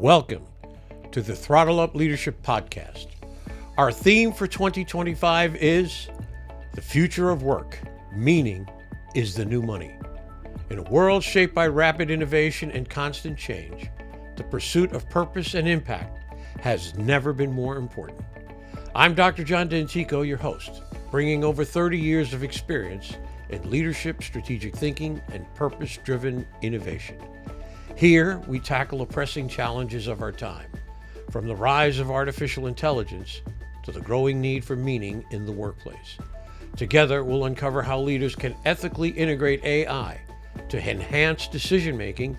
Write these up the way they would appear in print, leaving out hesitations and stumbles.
Welcome to the Throttle Up Leadership Podcast. Our theme for 2025 is the future of work. Meaning is the new money. In a world shaped by rapid innovation and constant change, the pursuit of purpose and impact has never been more important. I'm Dr. John Dentico, your host, bringing over 30 years of experience in leadership, strategic thinking, and purpose-driven innovation. Here, we tackle the pressing challenges of our time, from the rise of artificial intelligence to the growing need for meaning in the workplace. Together, we'll uncover how leaders can ethically integrate AI to enhance decision-making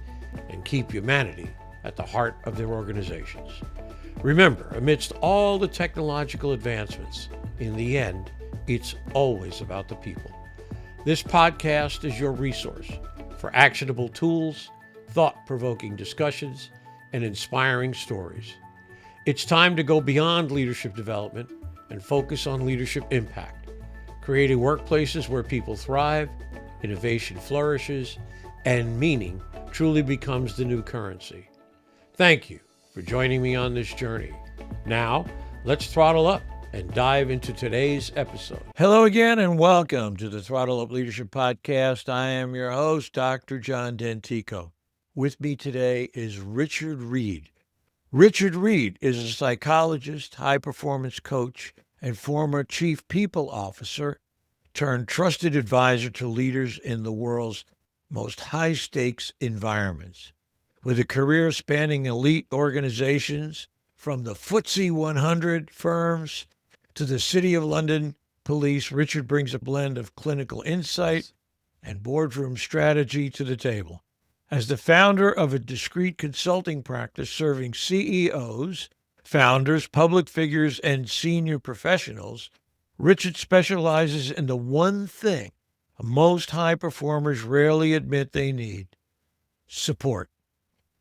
and keep humanity at the heart of their organizations. Remember, amidst all the technological advancements, in the end, it's always about the people. This podcast is your resource for actionable tools, thought-provoking discussions, and inspiring stories. It's time to go beyond leadership development and focus on leadership impact, creating workplaces where people thrive, innovation flourishes, and meaning truly becomes the new currency. Thank you for joining me on this journey. Now, let's throttle up and dive into today's episode. Hello again, and welcome to the Throttle Up Leadership Podcast. I am your host, Dr. John Dentico. With me today is Richard Reid. Richard Reid is a psychologist, high-performance coach, and former chief people officer turned trusted advisor to leaders in the world's most high-stakes environments. With a career spanning elite organizations from the FTSE 100 firms to the City of London Police, Richard brings a blend of clinical insight and boardroom strategy to the table. As the founder of a discreet consulting practice serving CEOs, founders, public figures, and senior professionals, Richard specializes in the one thing most high performers rarely admit they need: support.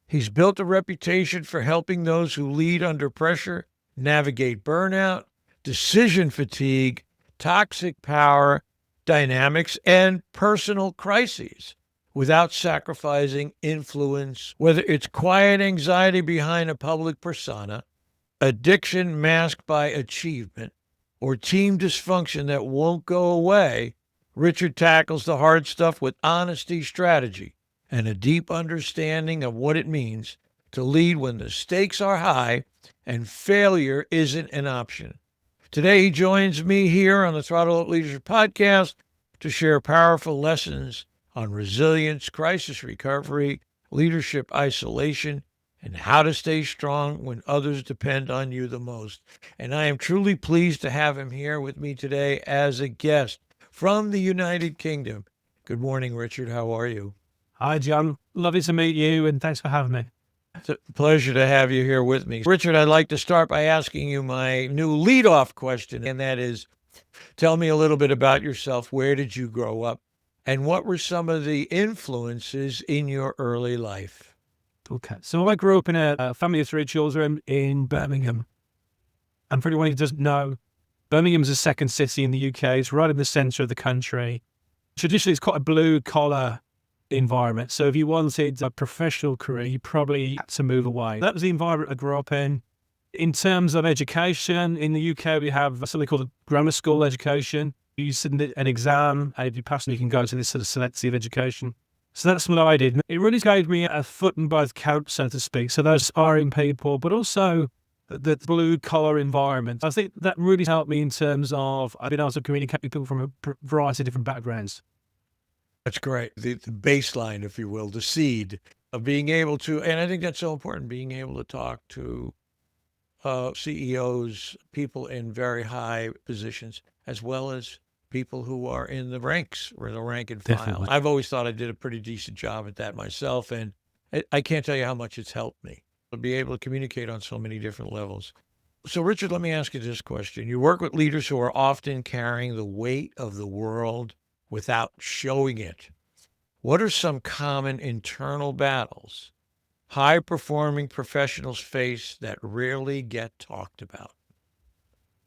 He's built a reputation for helping those who lead under pressure navigate burnout, decision fatigue, toxic power dynamics, and personal crises without sacrificing influence, whether it's quiet anxiety behind a public persona, addiction masked by achievement, or team dysfunction that won't go away. Richard tackles the hard stuff with honesty, strategy, and a deep understanding of what it means to lead when the stakes are high and failure isn't an option. Today, he joins me here on the Throttle Up Leadership Podcast to share powerful lessons on resilience, crisis recovery, leadership isolation, and how to stay strong when others depend on you the most. And I am truly pleased to have him here with me today as a guest from the United Kingdom. Good morning, Richard. How are you? Hi, John. Lovely to meet you, and thanks for having me. It's a pleasure to have you here with me. Richard, I'd like to start by asking you my new leadoff question, and that is, tell me a little bit about yourself. Where did you grow up? And what were some of the influences in your early life? Okay. So I grew up in a family of three children in Birmingham. And for anyone who doesn't know, Birmingham's the second city in the UK. It's right in the centre of the country. Traditionally, it's quite a blue-collar environment. So if you wanted a professional career, you probably had to move away. That was the environment I grew up in. In terms of education, in the UK, we have something called a grammar school education. You submit an exam, and if you pass it, you can go to this sort of selective education. So that's what I did. It really gave me a foot in both camps, so to speak. So those aspiring people, but also the blue-collar environment. I think that really helped me in terms of I've been able to communicate with people from a variety of different backgrounds. That's great. The baseline, if you will, the seed of being able to, and I think that's so important, being able to talk to CEOs, people in very high positions, as well as people who are in the ranks or the rank and file. Definitely. I've always thought I did a pretty decent job at that myself, and I can't tell you how much it's helped me to be able to communicate on so many different levels. So, Richard, let me ask you this question. You work with leaders who are often carrying the weight of the world without showing it. What are some common internal battles high-performing professionals face that rarely get talked about?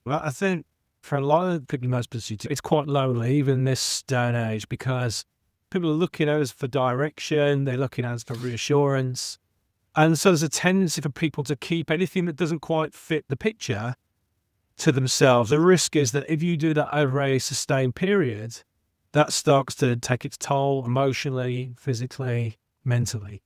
Well, I think for a lot of people in most positions, it's quite lonely, even this day and age, because people are looking at us for direction, they're looking at us for reassurance. And so there's a tendency for people to keep anything that doesn't quite fit the picture to themselves. The risk is that if you do that over a sustained period, that starts to take its toll emotionally, physically, mentally.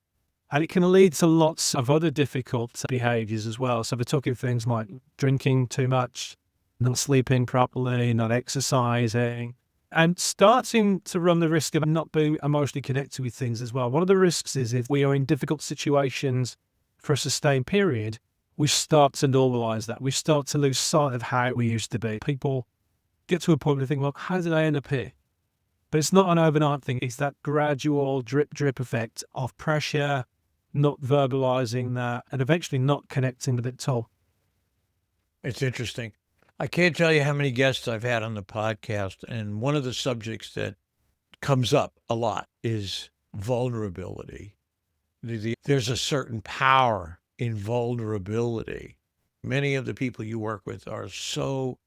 And it can lead to lots of other difficult behaviors as well. So we're talking things like drinking too much, not sleeping properly, not exercising, and starting to run the risk of not being emotionally connected with things as well. One of the risks is if we are in difficult situations for a sustained period, we start to normalize that. We start to lose sight of how we used to be. People get to a point where they think, well, how did I end up here? But it's not an overnight thing. It's that gradual drip effect of pressure, not verbalizing that, and eventually not connecting with it at all. It's interesting. I can't tell you how many guests I've had on the podcast, and one of the subjects that comes up a lot is vulnerability. There's a certain power in vulnerability. Many of the people you work with are so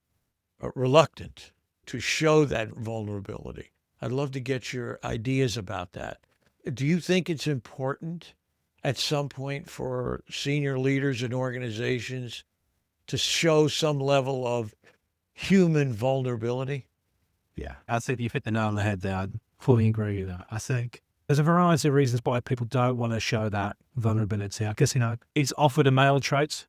reluctant to show that vulnerability. I'd love to get your ideas about that. Do you think it's important at some point for senior leaders in organizations to show some level of human vulnerability? Yeah, I think you've hit the nail on the head there. I fully agree with that. I think there's a variety of reasons why people don't want to show that vulnerability. I guess, it's offered a male trait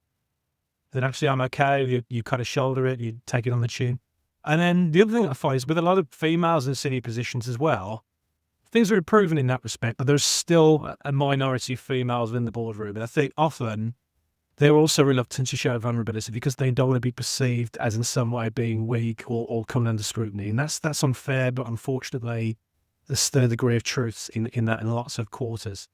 that actually I'm okay. You kind of shoulder it, you take it on the chin. And then the other thing I find is with a lot of females in senior positions as well, things are improving in that respect, but there's still a minority of females in the boardroom. And I think often they're also reluctant to show vulnerability because they don't want to be perceived as in some way being weak or coming under scrutiny. And that's unfair, but unfortunately, there's still a degree of truth in that in lots of quarters.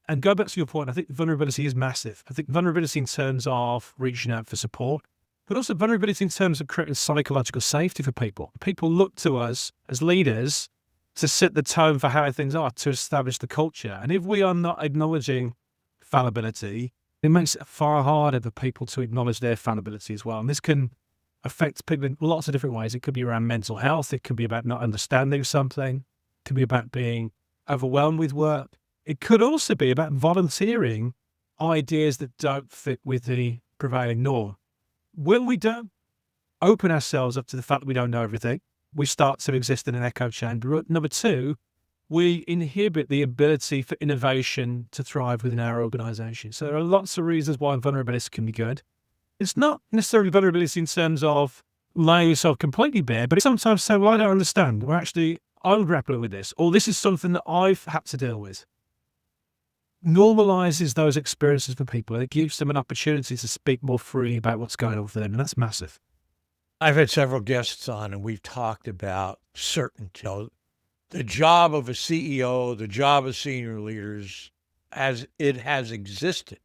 And go back to your point, I think vulnerability is massive. I think vulnerability in terms of reaching out for support, but also vulnerability in terms of creating psychological safety for people. People look to us as leaders to set the tone for how things are, to establish the culture. And if we are not acknowledging fallibility, it makes it far harder for people to acknowledge their fallibility as well. And this can affect people in lots of different ways. It could be around mental health. It could be about not understanding something. It could be about being overwhelmed with work. It could also be about volunteering ideas that don't fit with the prevailing norm. When we don't open ourselves up to the fact that we don't know everything, we start to exist in an echo chamber. Number two, we inhibit the ability for innovation to thrive within our organization. So there are lots of reasons why vulnerability can be good. It's not necessarily vulnerability in terms of laying yourself completely bare, but it's sometimes say, well, I don't understand. I'm grappling with this, or this is something that I've had to deal with. Normalizes those experiences for people, and it gives them an opportunity to speak more freely about what's going on for them, and that's massive. I've had several guests on, and we've talked about certainty. The job of a CEO, the job of senior leaders, as it has existed,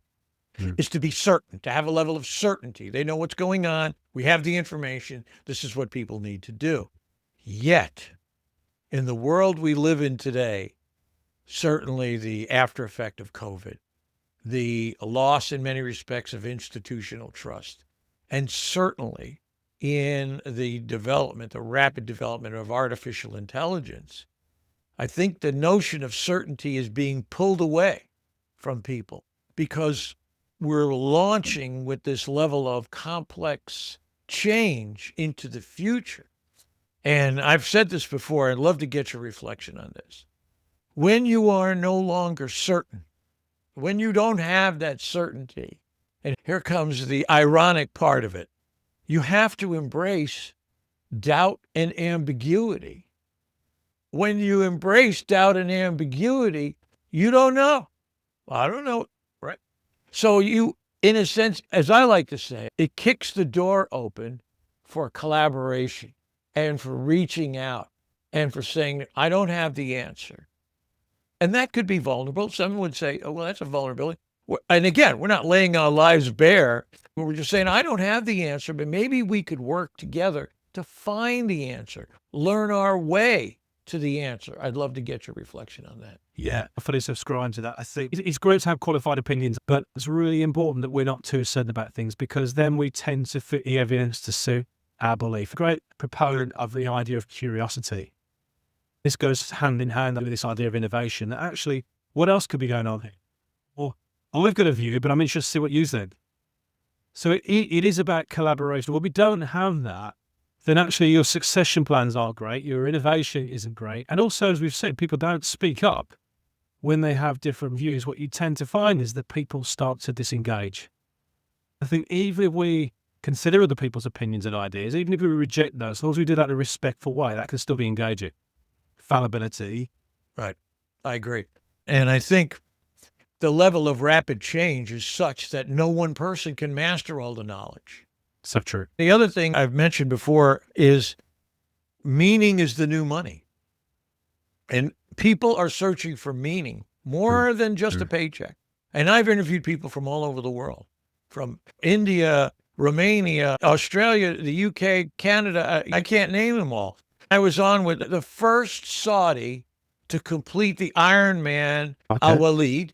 is to be certain, to have a level of certainty. They know what's going on. We have the information. This is what people need to do. Yet, in the world we live in today, certainly the after effect of COVID, the loss in many respects of institutional trust, and certainly in the rapid development of artificial intelligence, I think the notion of certainty is being pulled away from people because we're launching with this level of complex change into the future. And I've said this before, I'd love to get your reflection on this. When you are no longer certain, when you don't have that certainty, and here comes the ironic part of it, you have to embrace doubt and ambiguity. When you embrace doubt and ambiguity, you don't know. I don't know, right? So you, in a sense, as I like to say, it kicks the door open for collaboration and for reaching out and for saying, I don't have the answer. And that could be vulnerable. Someone would say, oh, well, that's a vulnerability. And again, we're not laying our lives bare. We're just saying, I don't have the answer, but maybe we could work together to find the answer, learn our way to the answer. I'd love to get your reflection on that. Yeah, I fully subscribe to that. I think it's great to have qualified opinions, but it's really important that we're not too certain about things because then we tend to fit the evidence to suit our belief. A great proponent of the idea of curiosity. This goes hand in hand with this idea of innovation. That actually, what else could be going on here? Or I've got a view, but I'm interested to see what you think. So it is about collaboration. When we don't have that, then actually your succession plans aren't great. Your innovation isn't great. And also, as we've said, people don't speak up when they have different views. What you tend to find is that people start to disengage. I think even if we consider other people's opinions and ideas, even if we reject those, as long as we do that in a respectful way, that can still be engaging. Fallibility. Right. I agree. And I think the level of rapid change is such that no one person can master all the knowledge. So true. The other thing I've mentioned before is meaning is the new money. And people are searching for meaning more than just a paycheck. And I've interviewed people from all over the world, from India, Romania, Australia, the UK, Canada. I can't name them all. I was on with the first Saudi to complete the Ironman, Al Walid.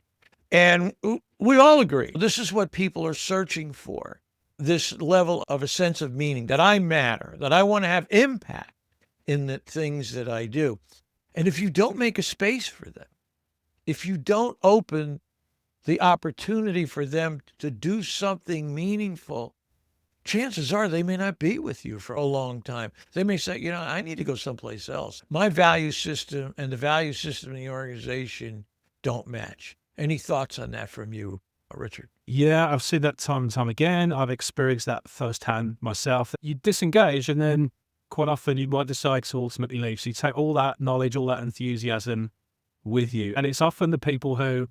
And we all agree, this is what people are searching for, this level of a sense of meaning, that I matter, that I want to have impact in the things that I do. And if you don't make a space for them, if you don't open the opportunity for them to do something meaningful, chances are they may not be with you for a long time. They may say, I need to go someplace else. My value system and the value system in the organization don't match. Any thoughts on that from you, Richard? Yeah, I've seen that time and time again. I've experienced that firsthand myself. You disengage and then quite often you might decide to ultimately leave. So you take all that knowledge, all that enthusiasm with you. And it's often the people who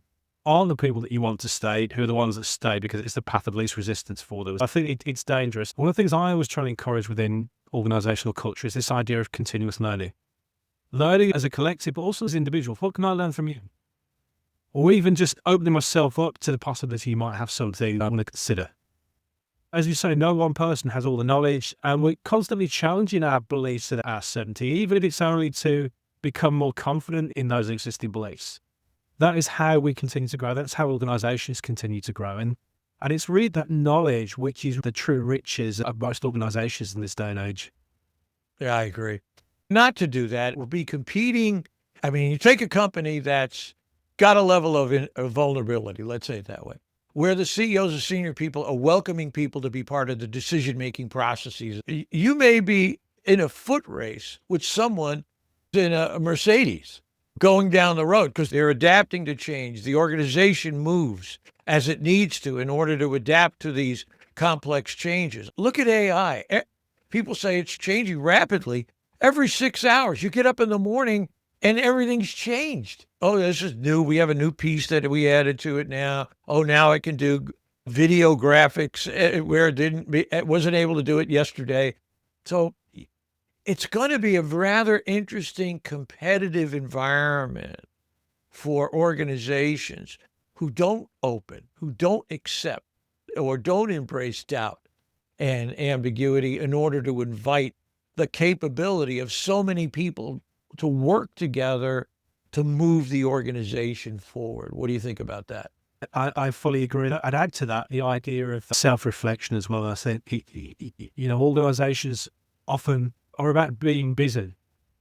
aren't the people that you want to stay, who are the ones that stay because it's the path of least resistance for them. I think it's dangerous. One of the things I always try to encourage within organizational culture is this idea of continuous learning. Learning as a collective, but also as individuals. What can I learn from you? Or even just opening myself up to the possibility you might have something I want to consider. As you say, no one person has all the knowledge, and we're constantly challenging our beliefs and our certainty, even if it's only to become more confident in those existing beliefs. That is how we continue to grow. That's how organizations continue to grow. And it's really that knowledge which is the true riches of most organizations in this day and age. Yeah, I agree. Not to do that will be competing. I mean, you take a company that's got a level of vulnerability, let's say it that way, where the CEOs and senior people are welcoming people to be part of the decision-making processes. You may be in a foot race with someone in a Mercedes going down the road because they're adapting to change. The organization moves as it needs to in order to adapt to these complex changes. Look at AI. People say it's changing rapidly. Every 6 hours, you get up in the morning and everything's changed. Oh, this is new. We have a new piece that we added to it now. Oh, now I can do video graphics where it wasn't able to do it yesterday. So it's going to be a rather interesting competitive environment for organizations who don't open, who don't accept, or don't embrace doubt and ambiguity in order to invite the capability of so many people to work together to move the organization forward. What do you think about that? I fully agree. I'd add to that the idea of self-reflection as well. I said, organizations often are about being busy.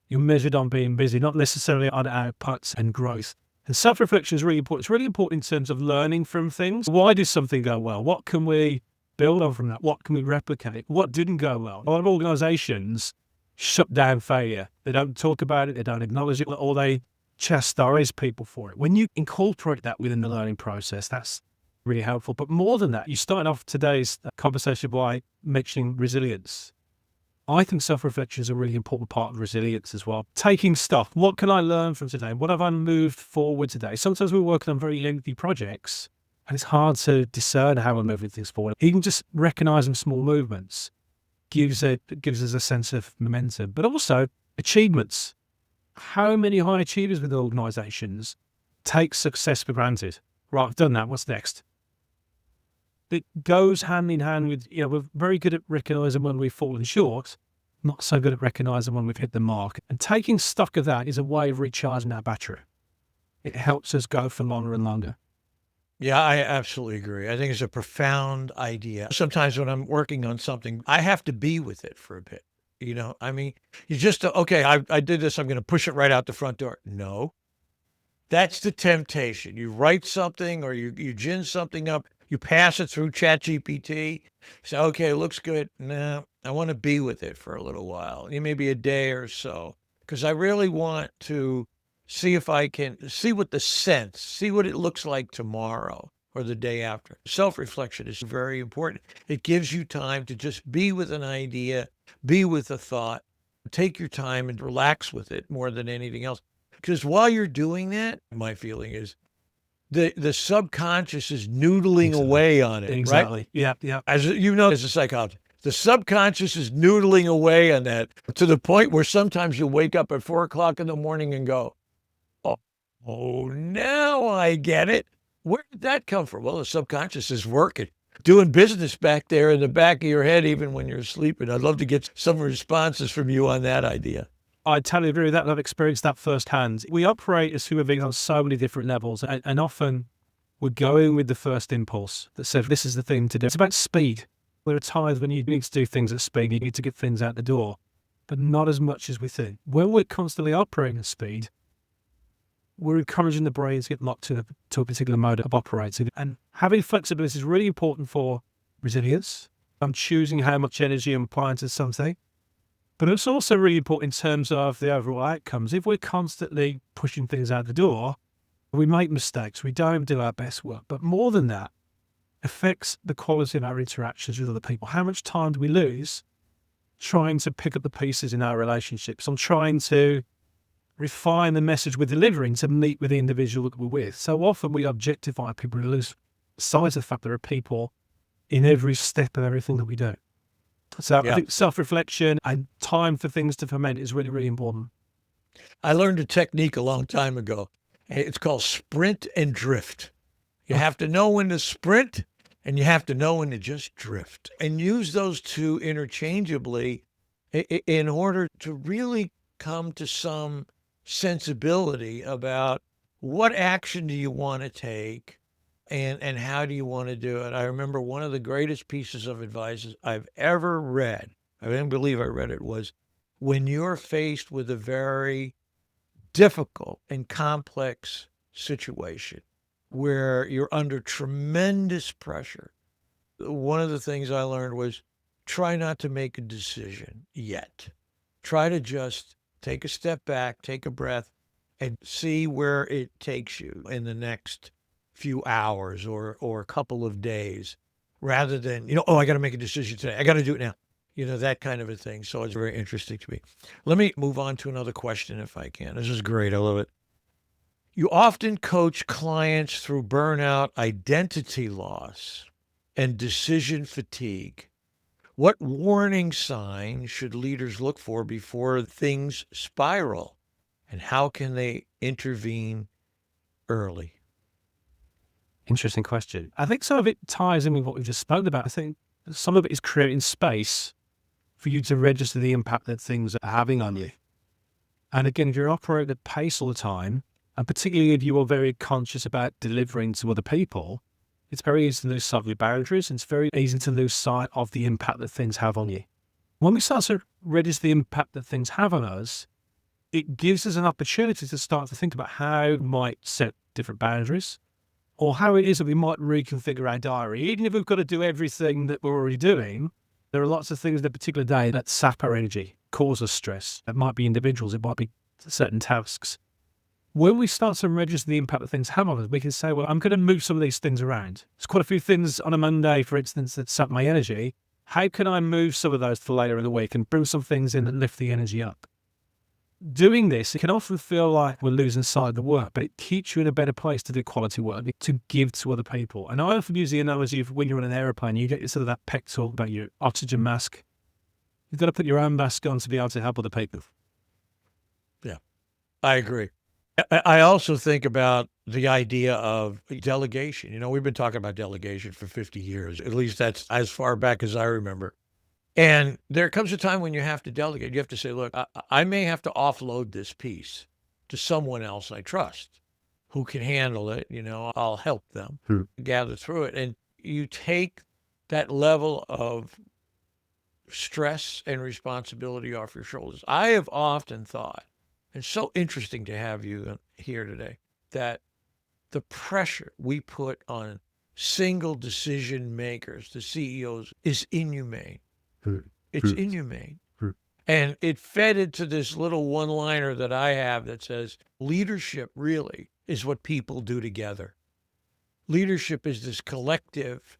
You're measured on being busy, not necessarily on outputs and growth. And self-reflection is really important. It's really important in terms of learning from things. Why did something go well? What can we build on from that? What can we replicate? What didn't go well? A lot of organizations shut down failure. They don't talk about it. They don't acknowledge it, or they chastise people for it. When you incorporate that within the learning process, that's really helpful. But more than that, you started off today's conversation by mentioning resilience. I think self-reflection is a really important part of resilience as well. Taking stock. What can I learn from today? What have I moved forward today? Sometimes we're working on very lengthy projects and it's hard to discern how we're moving things forward. Even just recognizing small movements gives us a sense of momentum, but also achievements. How many high achievers with organizations take success for granted? Right, I've done that. What's next? It goes hand in hand with, we're very good at recognizing when we've fallen short, not so good at recognizing when we've hit the mark. And taking stock of that is a way of recharging our battery. It helps us go for longer and longer. Yeah, I absolutely agree. I think it's a profound idea. Sometimes when I'm working on something, I have to be with it for a bit. I mean, you just, okay, I did this. I'm going to push it right out the front door. No, That's the temptation. You write something or you gin something up, you pass it through ChatGPT, say, okay, it looks good. Nah, I want to be with it for a little while, maybe a day or so, because I really want to see if I can see what see what it looks like tomorrow or the day after. Self-reflection is very important. It gives you time to just be with an idea, be with a thought, take your time and relax with it more than anything else. Because while you're doing that, my feeling is the subconscious is noodling away on it, right? Exactly. Yeah, yeah. As you know, as a psychologist, the subconscious is noodling away on that to the point where sometimes you'll wake up at 4 o'clock in the morning and go, oh, now I get it. Where did that come from? Well, the subconscious is working, doing business back there in the back of your head, even when you're sleeping. I'd love to get some responses from you on that idea. I totally agree with that. I've experienced that firsthand. We operate as human beings on so many different levels, and often we're going with the first impulse that says, this is the thing to do. It's about speed. There are times when you need to do things at speed, you need to get things out the door, but not as much as we think. When we're constantly operating at speed, we're encouraging the brain to get locked to a particular mode of operating. And having flexibility is really important for resilience. I'm choosing how much energy I'm applying to something. But it's also really important in terms of the overall outcomes. If we're constantly pushing things out the door, we make mistakes, we don't do our best work. But more than that, affects the quality of our interactions with other people. How much time do we lose trying to pick up the pieces in our relationships? I'm trying to refine the message we're delivering to meet with the individual that we're with. So often we objectify people and lose sight of the fact there are people in every step of everything that we do. So I think self-reflection and time for things to ferment is really, really important. I learned a technique a long time ago. It's called sprint and drift. You have to know when to sprint and you have to know when to just drift, and use those two interchangeably in order to really come to some sensibility about what action do you want to take and how do you want to do it. I remember one of the greatest pieces of advice I've ever read, I didn't believe I read it, was when you're faced with a very difficult and complex situation where you're under tremendous pressure, one of the things I learned was try not to make a decision yet. Try to just take a step back, take a breath, and see where it takes you in the next few hours or a couple of days, rather than, I got to make a decision today. I got to do it now. That kind of a thing. So it's very interesting to me. Let me move on to another question if I can. This is great. I love it. You often coach clients through burnout, identity loss, and decision fatigue. What warning signs should leaders look for before things spiral? And how can they intervene early? Interesting question. I think some of it ties in with what we've just spoken about. I think some of it is creating space for you to register the impact that things are having on you. And again, if you're operating at pace all the time, and particularly if you are very conscious about delivering to other people, it's very easy to lose sight of your boundaries, and it's very easy to lose sight of the impact that things have on you. When we start to register the impact that things have on us, it gives us an opportunity to start to think about how we might set different boundaries, or how it is that we might reconfigure our diary. Even if we've got to do everything that we're already doing, there are lots of things in a particular day that sap our energy, cause us stress. It might be individuals, it might be certain tasks. When we start to register the impact that things have on us, we can say, well, I'm going to move some of these things around. There's quite a few things on a Monday, for instance, that sap my energy. How can I move some of those for later in the week and bring some things in that lift the energy up? Doing this, it can often feel like we're losing sight of the work, but it keeps you in a better place to do quality work, to give to other people. And I often use the analogy of when you're on an aeroplane, you get sort of that pep talk about your oxygen mask. You've got to put your own mask on to be able to help other people. Yeah, I agree. I also think about the idea of delegation. We've been talking about delegation for 50 years. At least that's as far back as I remember. And there comes a time when you have to delegate. You have to say, look, I may have to offload this piece to someone else I trust who can handle it. I'll help them gather through it. And you take that level of stress and responsibility off your shoulders. I have often thought, it's so interesting to have you here today. that the pressure we put on single decision makers, the CEOs, is inhumane. It's inhumane. And it fed into this little one-liner that I have that says, leadership really is what people do together. Leadership is this collective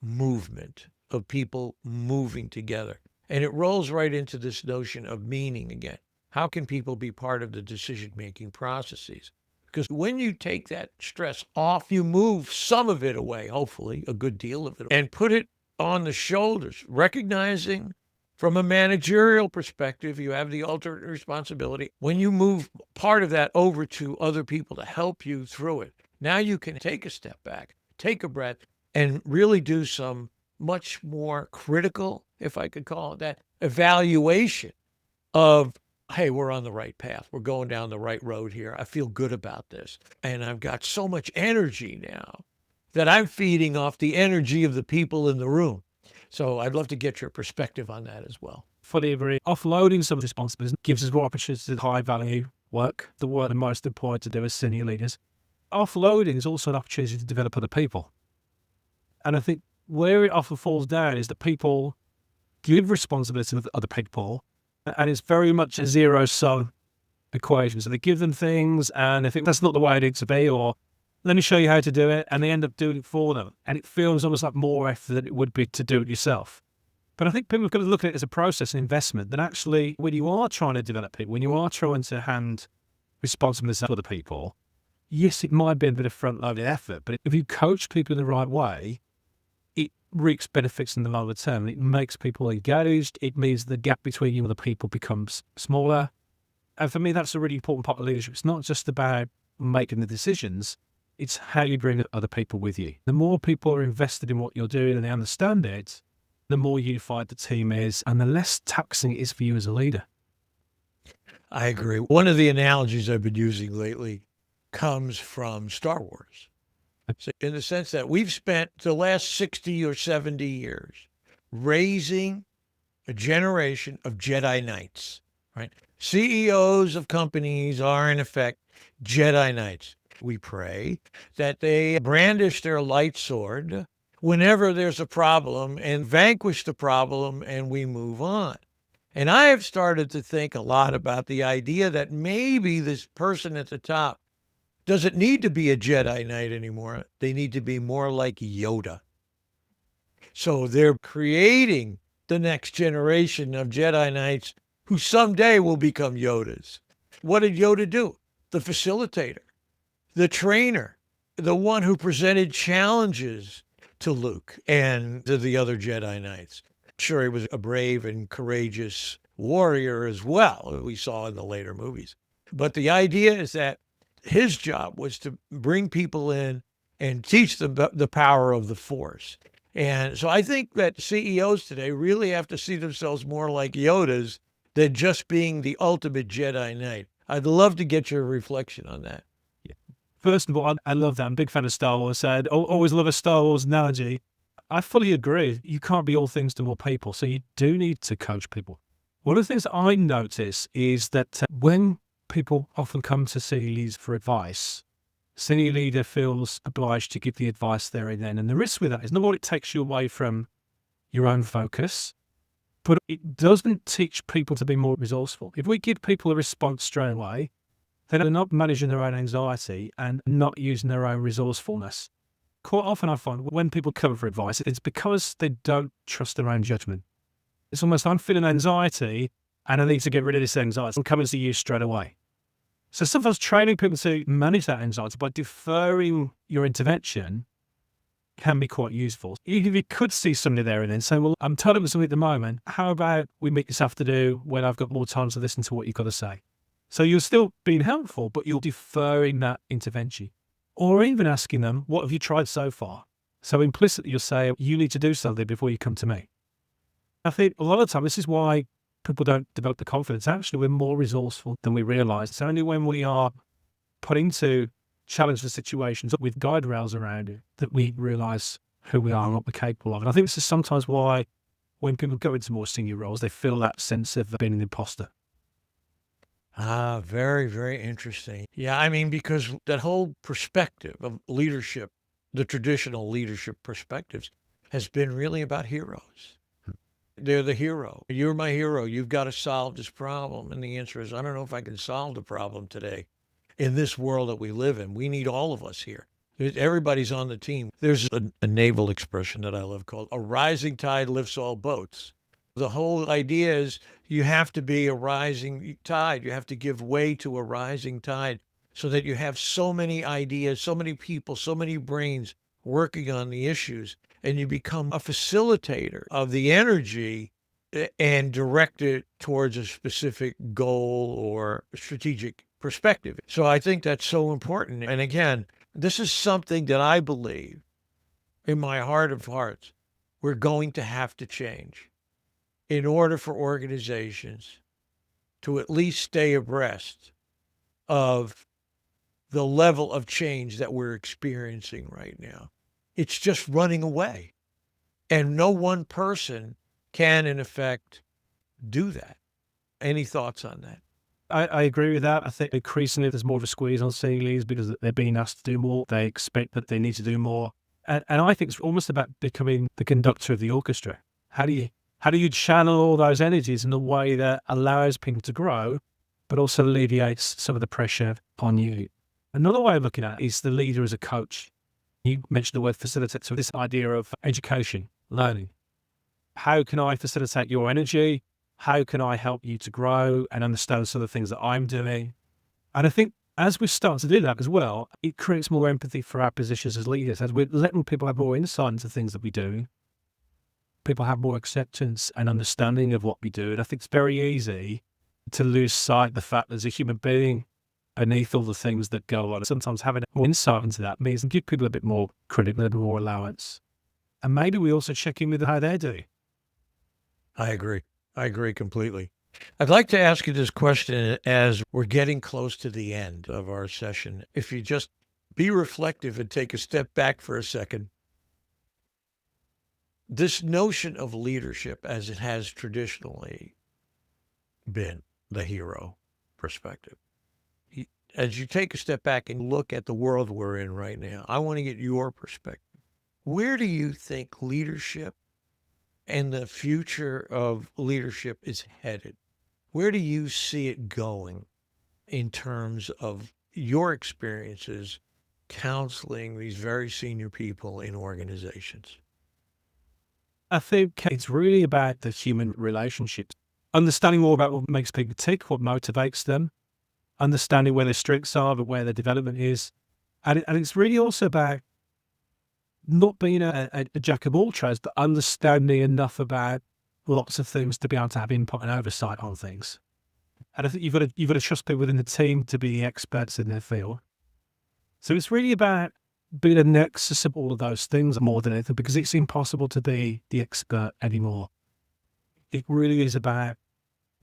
movement of people moving together. And it rolls right into this notion of meaning again. How can people be part of the decision-making processes? Because when you take that stress off, you move some of it away, hopefully a good deal of it, and put it on the shoulders, recognizing from a managerial perspective, you have the ultimate responsibility. When you move part of that over to other people to help you through it, now you can take a step back, take a breath, and really do some much more critical, if I could call it that, evaluation of, hey, we're on the right path. We're going down the right road here. I feel good about this. And I've got so much energy now that I'm feeding off the energy of the people in the room. So I'd love to get your perspective on that as well. Fully agree. Offloading some responsibilities gives us more opportunities to high value work, the work that most employed to do as senior leaders. Offloading is also an opportunity to develop other people. And I think where it often falls down is that people give responsibility to other people, and it's very much a zero-sum equation. So they give them things, and they think that's not the way it needs to be, or let me show you how to do it, and they end up doing it for them. And it feels almost like more effort than it would be to do it yourself. But I think people have got to look at it as a process and investment, that actually when you are trying to develop people, when you are trying to hand responsibility to other people, yes, it might be a bit of front-loaded effort, but if you coach people in the right way, it reaps benefits in the longer term. It makes people engaged. It means the gap between you and the people becomes smaller. And for me, that's a really important part of leadership. It's not just about making the decisions. It's how you bring other people with you. The more people are invested in what you're doing and they understand it, the more unified the team is and the less taxing it is for you as a leader. I agree. One of the analogies I've been using lately comes from Star Wars. So in the sense that we've spent the last 60 or 70 years raising a generation of Jedi Knights, right? CEOs of companies are, in effect, Jedi Knights. We pray that they brandish their light sword whenever there's a problem and vanquish the problem, and we move on. And I have started to think a lot about the idea that maybe this person at the top doesn't need to be a Jedi Knight anymore. They need to be more like Yoda. So they're creating the next generation of Jedi Knights who someday will become Yodas. What did Yoda do? The facilitator, the trainer, the one who presented challenges to Luke and to the other Jedi Knights. Sure, he was a brave and courageous warrior as well, we saw in the later movies. But the idea is that his job was to bring people in and teach them the power of the Force. And so I think that CEOs today really have to see themselves more like Yodas than just being the ultimate Jedi Knight. I'd love to get your reflection on that. First of all, I love that. I'm a big fan of Star Wars. I always love a Star Wars analogy. I fully agree. You can't be all things to all people, so you do need to coach people. One of the things I notice is that when people often come to senior leaders for advice, senior leader feels obliged to give the advice there and then. And the risk with that is not only it takes you away from your own focus, but it doesn't teach people to be more resourceful. If we give people a response straight away, they're not managing their own anxiety and not using their own resourcefulness. Quite often I find when people come for advice, it's because they don't trust their own judgment. It's almost, I'm feeling anxiety and I need to get rid of this anxiety. I'm coming to you straight away. So sometimes training people to manage that anxiety by deferring your intervention can be quite useful. Even if you could see somebody there and then say, well, I'm telling them something at the moment. How about we meet this afternoon when I've got more time to listen to what you've got to say? So you're still being helpful, but you're deferring that intervention. Or even asking them, what have you tried so far? So implicitly you'll say, you need to do something before you come to me. I think a lot of the time, this is why people don't develop the confidence. Actually, we're more resourceful than we realize. It's only when we are put into challenging situations with guide rails around it that we realize who we are and what we're capable of. And I think this is sometimes why when people go into more senior roles, they feel that sense of being an imposter. Very, very interesting. Yeah, I mean, because that whole perspective of leadership, the traditional leadership perspectives, has been really about heroes. They're the hero. You're my hero. You've got to solve this problem. And the answer is, I don't know if I can solve the problem today. In this world that we live in, we need all of us here. Everybody's on the team. There's a naval expression that I love called a rising tide lifts all boats. The whole idea is you have to be a rising tide. You have to give way to a rising tide so that you have so many ideas, so many people, so many brains working on the issues, and you become a facilitator of the energy and direct it towards a specific goal or strategic perspective. So I think that's so important. And again, this is something that I believe in my heart of hearts we're going to have to change in order for organizations to at least stay abreast of the level of change that we're experiencing right now. It's just running away. And no one person can, in effect, do that. Any thoughts on that? I agree with that. I think increasingly there's more of a squeeze on senior leaders because they're being asked to do more. They expect that they need to do more. And I think it's almost about becoming the conductor of the orchestra. How do you channel all those energies in a way that allows people to grow, but also alleviates some of the pressure on you? Another way of looking at it is the leader as a coach. You mentioned the word facilitate. So this idea of education, learning. How can I facilitate your energy? How can I help you to grow and understand some of the things that I'm doing? And I think as we start to do that as well, it creates more empathy for our positions as leaders. As we're letting people have more insight into things that we do, people have more acceptance and understanding of what we do. And I think it's very easy to lose sight of the fact there's a human being beneath all the things that go on. Sometimes having more insight into that means give people a bit more credit, a bit more allowance. And maybe we also check in with how they're doing. I agree. I agree completely. I'd like to ask you this question as we're getting close to the end of our session. If you just be reflective and take a step back for a second, this notion of leadership as it has traditionally been the hero perspective. As you take a step back and look at the world we're in right now, I want to get your perspective. Where do you think leadership and the future of leadership is headed? Where do you see it going in terms of your experiences counseling these very senior people in organizations? I think it's really about the human relationships, understanding more about what makes people tick, what motivates them, understanding where their strengths are, but where their development is. And it's really also about not being a jack of all trades, but understanding enough about lots of things to be able to have input and oversight on things. And I think you've got to trust people within the team to be experts in their field. So it's really about being a nexus of all of those things more than anything, because it's impossible to be the expert anymore. It really is about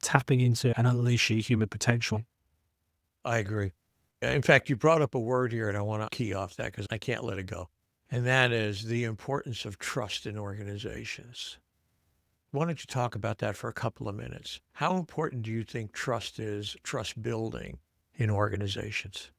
tapping into and unleashing human potential. I agree. In fact, you brought up a word here, and I want to key off that because I can't let it go. And that is the importance of trust in organizations. Why don't you talk about that for a couple of minutes? How important do you think trust is, trust building in organizations?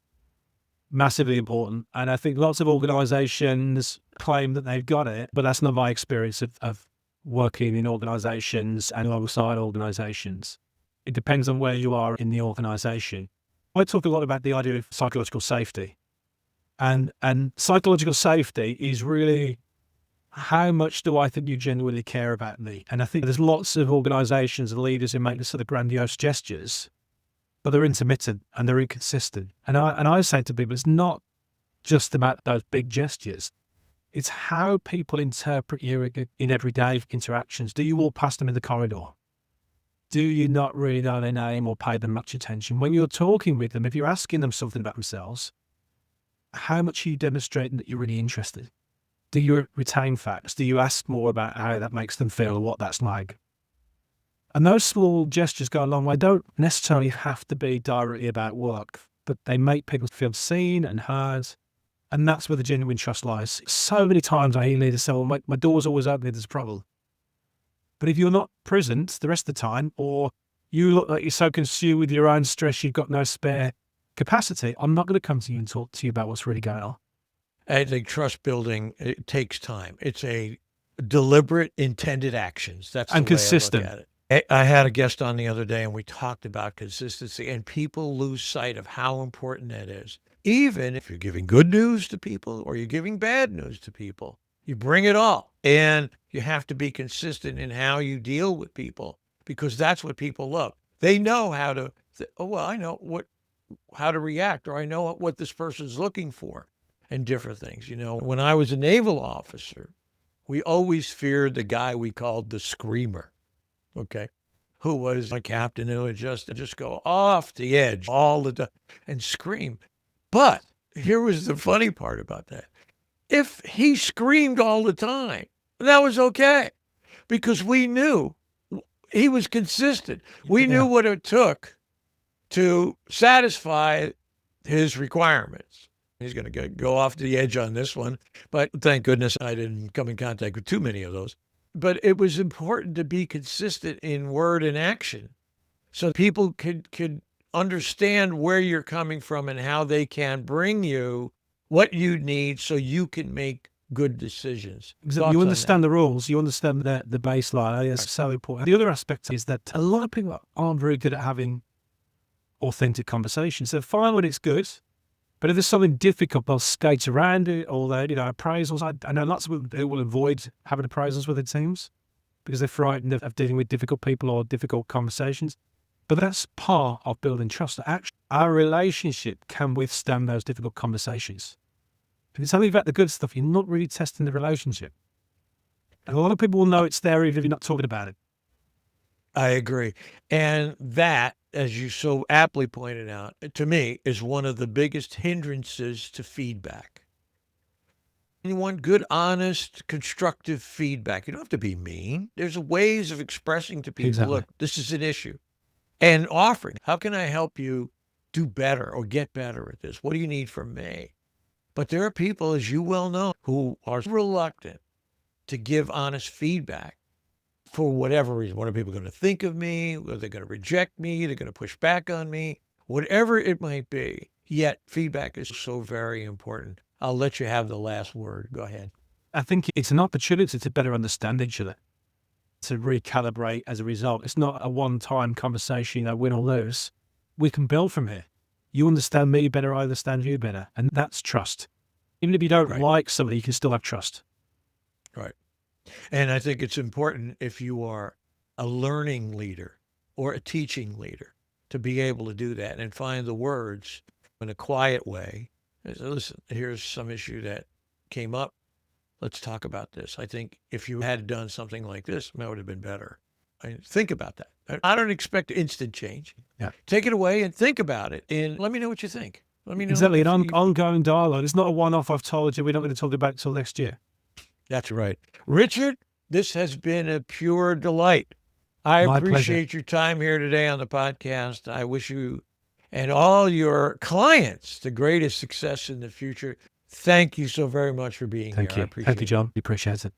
Massively important. And I think lots of organizations claim that they've got it, but that's not my experience of working in organizations and alongside organizations. It depends on where you are in the organization. I talk a lot about the idea of psychological safety. And psychological safety is really how much do I think you genuinely care about me? And I think there's lots of organizations and leaders who make this sort of grandiose gestures, but they're intermittent and they're inconsistent. And I say to people, it's not just about those big gestures. It's how people interpret you in everyday interactions. Do you walk past them in the corridor? Do you not really know their name or pay them much attention? When you're talking with them, if you're asking them something about themselves, how much are you demonstrating that you're really interested? Do you retain facts? Do you ask more about how that makes them feel or what that's like? And those small gestures go a long way. They don't necessarily have to be directly about work, but they make people feel seen and heard. And that's where the genuine trust lies. So many times I hear leaders say, well, my door's always open if there's a problem. But if you're not present the rest of the time, or You look like you're so consumed with your own stress, you've got no spare capacity. I'm not going to come to you and talk to you about what's really going on. I think trust building, it takes time. It's a deliberate, intended actions. That's And the way consistent. I look at it. I had a guest on the other day, and we talked about consistency, and people lose sight of how important that is. Even if you're giving good news to people or you're giving bad news to people, you bring it all. And you have to be consistent in how you deal with people, because that's what people love. They know how to, I know how to react, or I know what this person's looking for, and different things. When I was a naval officer, we always feared the guy we called the screamer, okay, who was a captain who would just go off the edge all the time and scream. But here was the funny part about that. If he screamed all the time, that was okay, because we knew he was consistent. We knew what it took to satisfy his requirements. He's going to go off the edge on this one, but thank goodness I didn't come in contact with too many of those. But it was important to be consistent in word and action, so people could understand where you're coming from and how they can bring you what you need so you can make good decisions. Exactly. You understand the rules. You understand the baseline. It's so important. The other aspect is that a lot of people aren't very good at having authentic conversations. They're fine when it's good, but if there's something difficult, they'll skate around it, or appraisals. I know lots of people who will avoid having appraisals with their teams because they're frightened of dealing with difficult people or difficult conversations. But that's part of building trust. Actually, our relationship can withstand those difficult conversations. If it's only about the good stuff, you're not really testing the relationship. And a lot of people will know it's there even if you're not talking about it. I agree. And that, as you so aptly pointed out, to me, is one of the biggest hindrances to feedback. You want good, honest, constructive feedback. You don't have to be mean. There's ways of expressing to people, Exactly. Look, this is an issue. And offering, how can I help you do better or get better at this? What do you need from me? But there are people, as you well know, who are reluctant to give honest feedback for whatever reason. What are people going to think of me? Are they going to reject me? They're going to push back on me? Whatever it might be. Yet feedback is so very important. I'll let you have the last word. Go ahead. I think it's an opportunity to better understand each other, to recalibrate as a result. It's not a one-time conversation, win or lose. We can build from here. You understand me better, I understand you better. And that's trust. Even if you don't like somebody, you can still have trust. Right. And I think it's important, if you are a learning leader or a teaching leader, to be able to do that and find the words in a quiet way. Listen, here's some issue that came up. Let's talk about this. I think if you had done something like this, that would have been better. Think about that. I don't expect instant change. Yeah. Take it away and think about it, and let me know what you think. Let me know. Exactly, an ongoing dialogue. It's not a one-off. I've told you we're not going to talk about it until next year. That's right. Richard, this has been a pure delight. I appreciate your time here today on the podcast. I wish you and all your clients the greatest success in the future. Thank you so very much for being here. Thank you. Thank you, John. We appreciate it.